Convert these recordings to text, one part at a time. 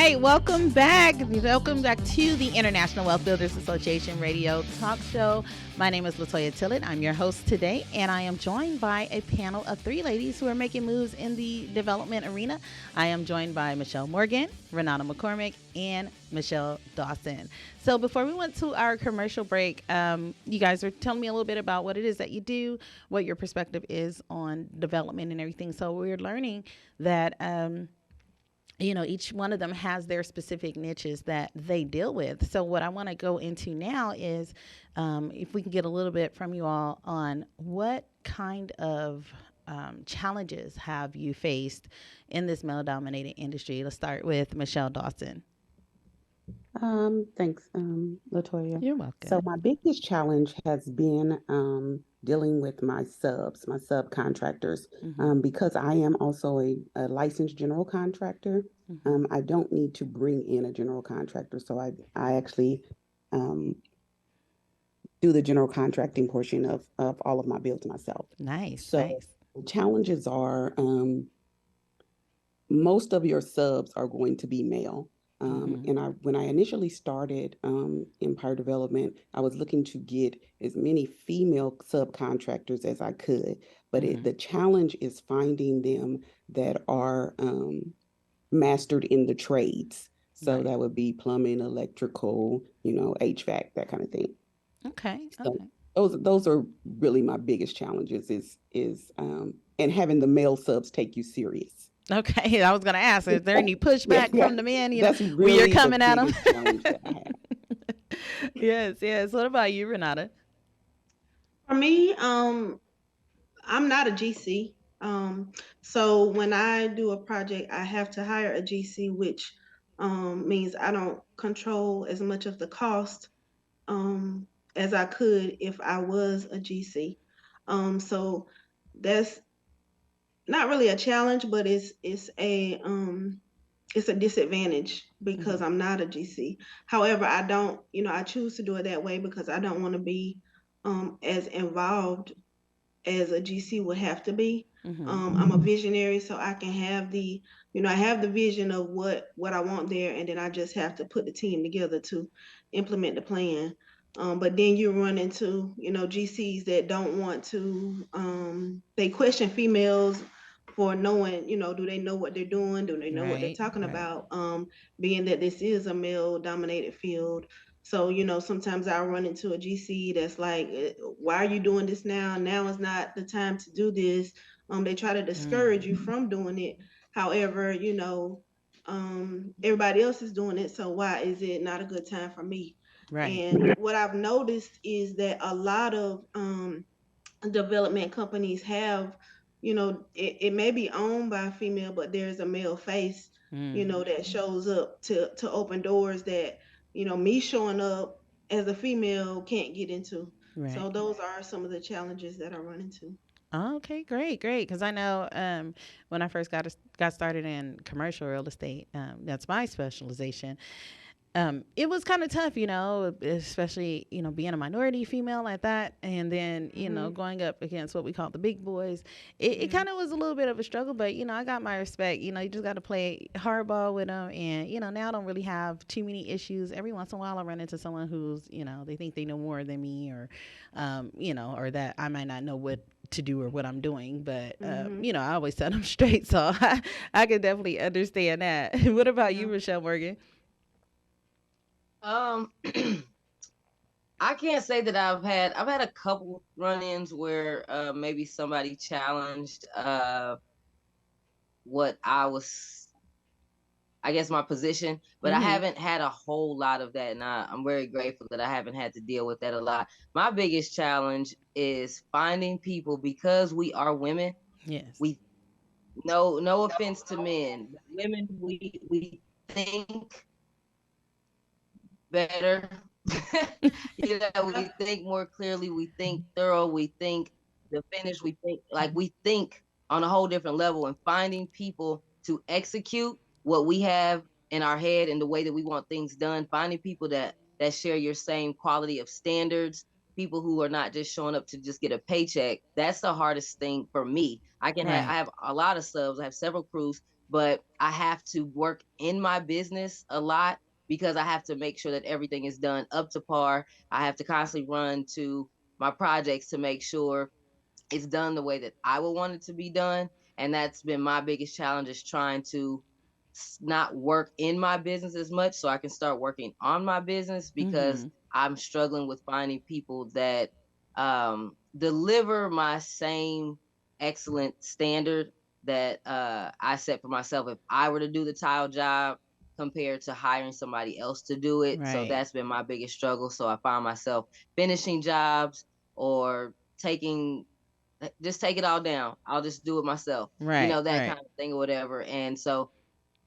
right, welcome back. Welcome back to the International Wealth Builders Association radio talk show. My name is LaToyaTillett. I'm your host today, and I am joined by a panel of three ladies who are making moves in the development arena. I am joined by Michele Morgan, Renata McCormick, and Michele Dawson. So before we went to our commercial break, you guys are telling me a little bit about what it is that you do, what your perspective is on development and everything. So we're learning that each one of them has their specific niches that they deal with. So what I want to go into now is if we can get a little bit from you all on what kind of challenges have you faced in this male-dominated industry. Let's start with Michele Dawson. Thanks, LaToya. You're welcome. So my biggest challenge has been dealing with my subcontractors, because I am also a licensed general contractor. I don't need to bring in a general contractor, so I actually do the general contracting portion of all of my builds myself. Nice. So the challenges are most of your subs are going to be male. And when I initially started Empire Development, I was looking to get as many female subcontractors as I could. But the challenge is finding them that are mastered in the trades. So that would be plumbing, electrical, HVAC, that kind of thing. Okay. So those are really my biggest challenges is and having the male subs take you serious. Okay, I was going to ask, is there any pushback from the men? That's when really you're coming at them? challenge that I have. Yes. What about you, Renata? For me, I'm not a GC. So when I do a project, I have to hire a GC, which means I don't control as much of the cost as I could if I was a GC. So that's not really a challenge, but it's a disadvantage because I'm not a GC. However, I choose to do it that way because I don't want to be as involved as a GC would have to be. I'm a visionary, so I can have I have the vision of what I want there, and then I just have to put the team together to implement the plan. But then you run into, GCs that don't want to, they question females for knowing, do they know what they're doing? Do they know what they're talking about? Being that this is a male dominated field. So, sometimes I'll run into a GC that's like, why are you doing this now? Now is not the time to do this. They try to discourage you from doing it. However, everybody else is doing it. So why is it not a good time for me? Right. And what I've noticed is that a lot of development companies have, it may be owned by a female, but there's a male face, that shows up to open doors that, me showing up as a female can't get into. Right. So those are some of the challenges that I run into. Okay, great. Because I know when I first got started in commercial real estate, that's my specialization. It was kind of tough, especially, being a minority female like that. And then, going up against what we call the big boys, it kind of was a little bit of a struggle, but, I got my respect. You just got to play hardball with them. And, now I don't really have too many issues. Every once in a while I run into someone who's, they think they know more than me or, or that I might not know what to do or what I'm doing. But, I always set them straight. So I can definitely understand that. What about you, Michele Morgan? I can't say that I've had a couple run-ins where maybe somebody challenged what I guess my position, but I haven't had a whole lot of that, and I'm very grateful that I haven't had to deal with that a lot. My biggest challenge is finding people, because we are women. Yes. No offense to men, women, we think better. We think more clearly, we think thorough, we think the finish, we think on a whole different level, and finding people to execute what we have in our head and the way that we want things done, finding people that share your same quality of standards, people who are not just showing up to just get a paycheck. That's the hardest thing for me. I have a lot of subs, I have several crews, but I have to work in my business a lot because I have to make sure that everything is done up to par. I have to constantly run to my projects to make sure it's done the way that I would want it to be done. And that's been my biggest challenge, is trying to not work in my business as much so I can start working on my business, because I'm struggling with finding people that deliver my same excellent standard that I set for myself if I were to do the tile job, compared to hiring somebody else to do it. So Right. that's been my biggest struggle. So I find myself finishing jobs or taking just take it all down. I'll just do it myself. Right. That Right. kind of thing or whatever. And so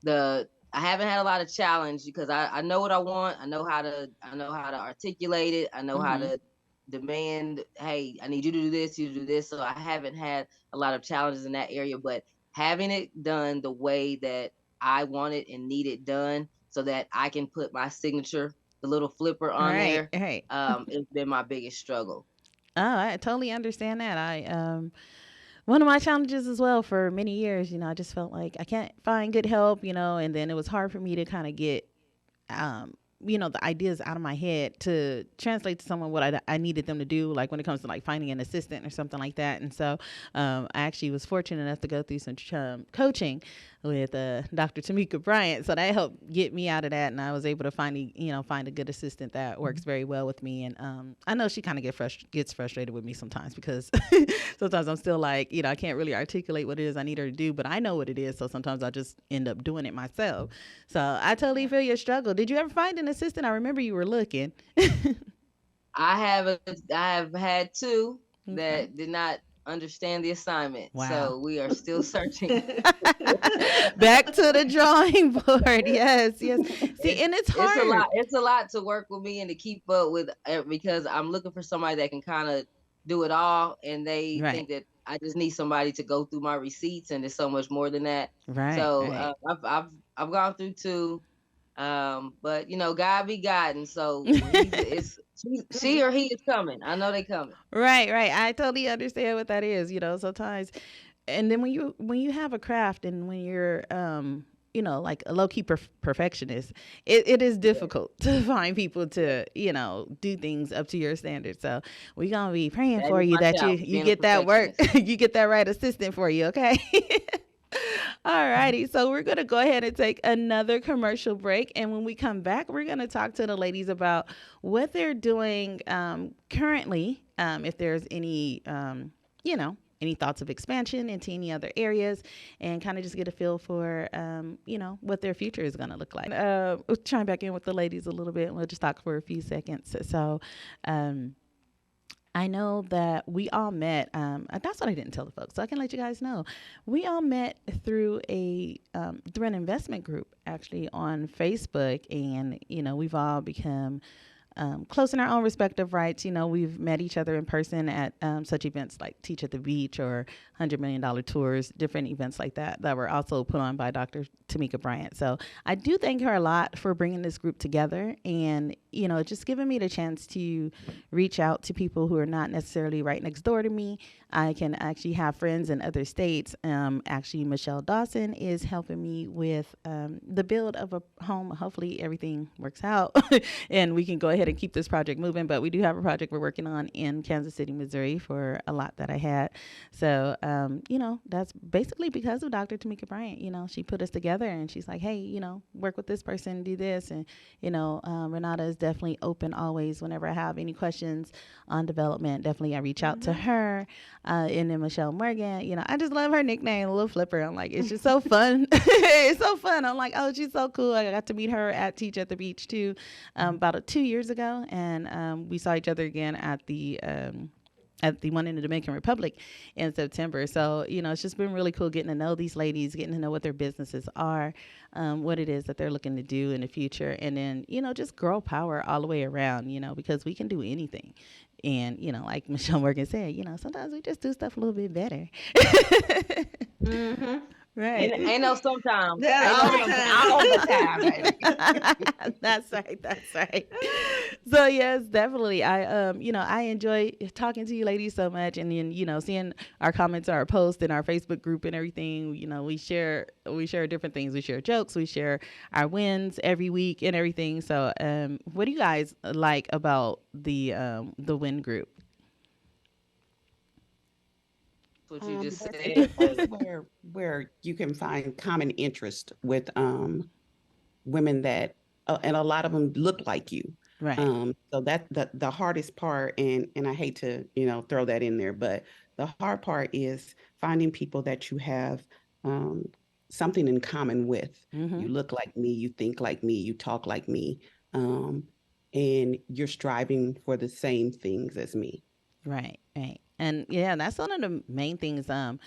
I haven't had a lot of challenge because I know what I want. I know how to articulate it. I know how to demand, hey, I need you to do this, you to do this. So I haven't had a lot of challenges in that area, but having it done the way that I want it and need it done so that I can put my signature, the little flipper on Right. there, Right. it's been my biggest struggle. Oh, I totally understand that. One of my challenges as well for many years, I just felt like I can't find good help, and then it was hard for me to kind of get, um, the ideas out of my head to translate to someone what I needed them to do, like when it comes to like finding an assistant or something like that. And so I actually was fortunate enough to go through some coaching with Dr. Tamika Bryant. So that helped get me out of that. And I was able to find a good assistant that works very well with me. And I know she kind of gets frustrated with me sometimes because sometimes I'm still like, I can't really articulate what it is I need her to do, but I know what it is. So sometimes I just end up doing it myself. So I totally feel your struggle. Did you ever find an assistant? I remember you were looking. I have had two Okay. that did not understand the assignment. Wow. So we are still searching. Back to the drawing board. Yes. See, and it's hard. It's a lot to work with me and to keep up with, because I'm looking for somebody that can kind of do it all, and they Right. think that I just need somebody to go through my receipts, and there's so much more than that. Right. So Right. I've gone through two, but God be guiding. So it's she or he is coming. I know they coming. Right. I totally understand what that is. Sometimes, and then when you have a craft and when you're like a low-key perfectionist, it is difficult to find people to do things up to your standards. So we're gonna be praying for you that you get that work you get that right assistant for you. Okay. All righty. So we're going to go ahead and take another commercial break. And when we come back, we're going to talk to the ladies about what they're doing currently, if there's any, any thoughts of expansion into any other areas, and kind of just get a feel for, what their future is going to look like. We'll chime back in with the ladies a little bit, and we'll just talk for a few seconds. So, I know that we all met. That's what I didn't tell the folks, so I can let you guys know. We all met through through an investment group, actually, on Facebook, and we've all become close in our own respective rights. We've met each other in person at such events like Teach at the Beach or $100 million tours, different events like that were also put on by Dr. Tamika Bryant. So I do thank her a lot for bringing this group together and, just giving me the chance to reach out to people who are not necessarily right next door to me. I can actually have friends in other states. Actually, Michele Dawson is helping me with the build of a home. Hopefully everything works out and we can go ahead and keep this project moving. But we do have a project we're working on in Kansas City, Missouri for a lot that I had. So, that's basically because of Dr. Tamika Bryant. She put us together and she's like, hey, work with this person, do this. And, Renata is definitely open always. Whenever I have any questions on development, definitely I reach out to her. And then Michele Morgan, I just love her nickname, Little Flipper. I'm like, it's just so fun. It's so fun. I'm like, oh, she's so cool. I got to meet her at Teach at the Beach too, about 2 years ago. And we saw each other again at the one in the Dominican Republic in September. So, it's just been really cool getting to know these ladies, getting to know what their businesses are, what it is that they're looking to do in the future. And then, just girl power all the way around, because we can do anything. And, like Michele Morgan said, sometimes we just do stuff a little bit better. Right. Ain't no sometimes. That Ain't all no the sometimes. time. All the time, baby. That's right. That's right. So yes, definitely. I enjoy talking to you ladies so much, and then seeing our comments, our posts, and our Facebook group and everything. We share different things. We share jokes. We share our wins every week and everything. So, what do you guys like about the win group? What you just That's, said. that's where you can find common interest with women that and a lot of them look like you. Right. So that the hardest part, and I hate to throw that in there, but the hard part is finding people that you have um, something in common with. Mm-hmm. You look like me, you think like me, you talk like me, um, and you're striving for the same things as me. Right, right. And yeah, that's one of the main things. When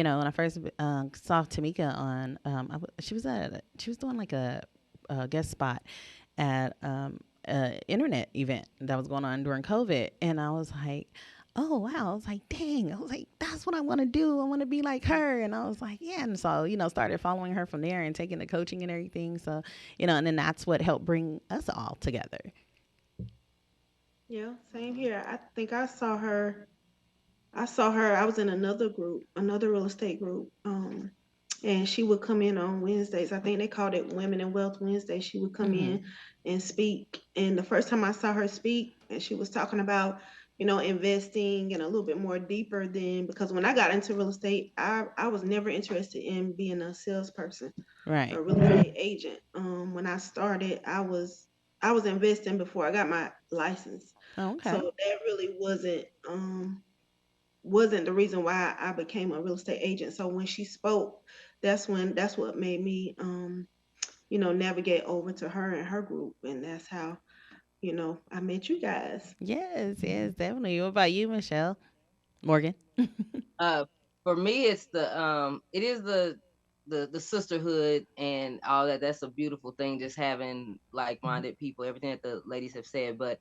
I first saw Tamika on, she was doing like a guest spot at internet event that was going on during COVID, and I was like, oh wow, I was like, dang, I was like, that's what I want to do. I want to be like her, and I was like, yeah, and so started following her from there and taking the coaching and everything. So and then that's what helped bring us all together. Yeah, same here. I think I saw her. I was in another group, another real estate group. And she would come in on Wednesdays. I think they called it Women in Wealth Wednesday. She would come Mm-hmm. in and speak. And the first time I saw her speak, and she was talking about, investing and a little bit more deeper than, because when I got into real estate, I was never interested in being a salesperson, Right. a real estate agent. When I started, I was investing before I got my license. Oh, So okay. that really wasn't the reason why I became a real estate agent. So when she spoke, that's what made me navigate over to her and her group, and that's how I met you guys. Yes, yes, definitely. What about you, Michelle? Morgan? Uh, for me, it's it is the sisterhood and all that. That's a beautiful thing. Just having like-minded people, everything that the ladies have said. But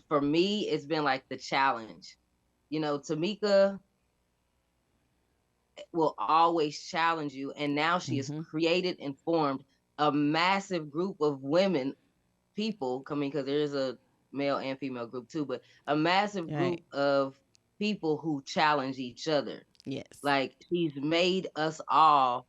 for me, it's been like the challenge. Tamika will always challenge you, and now she has Mm-hmm. created and formed a massive group of women people coming, because there is a male and female group too, but a massive Right. group of people who challenge each other. Yes. Like, she's made us all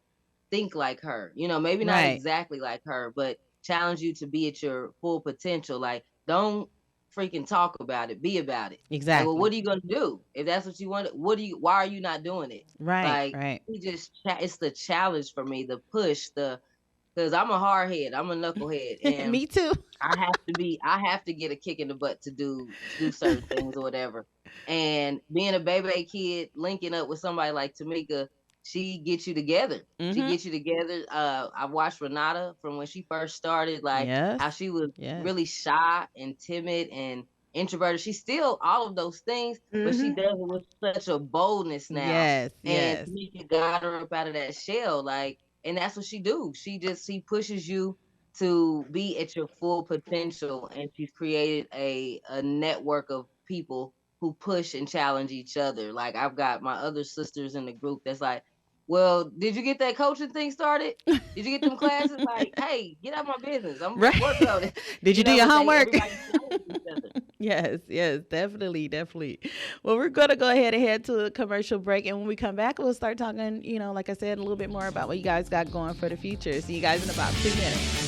think like her, maybe not Right. exactly like her, but challenge you to be at your full potential. Like, don't freaking talk about it, be about it. Like, well, Exactly. what are you going to do if that's what you want? Why are you not doing it? Right. Like, Right. it's the challenge for me, the push, because I'm a hard head, I'm a knucklehead, and Me too. I have to get a kick in the butt to do certain things or whatever. And being a baby kid, linking up with somebody like Tamika, she gets you together. She Mm-hmm. gets you together. I've watched Renata from when she first started, like Yes. how she was Yes. really shy and timid and introverted. She's still all of those things, but she Hmm. does it with such a boldness now. Yes. And Yes. Tamika got her up out of that shell, like, and that's what she do. She pushes you to be at your full potential, and she's created a network of people who push and challenge each other. Like, I've got my other sisters in the group that's like, well, did you get that coaching thing started? Did you get them classes? Like, hey, get out of my business, I'm Right. working on it. Did you do your But homework? everybody challenges each other. Yes, yes, definitely, definitely. Well, we're going to go ahead and head to a commercial break. And when we come back, we'll start talking, like I said, a little bit more about what you guys got going for the future. See you guys in about 2 minutes.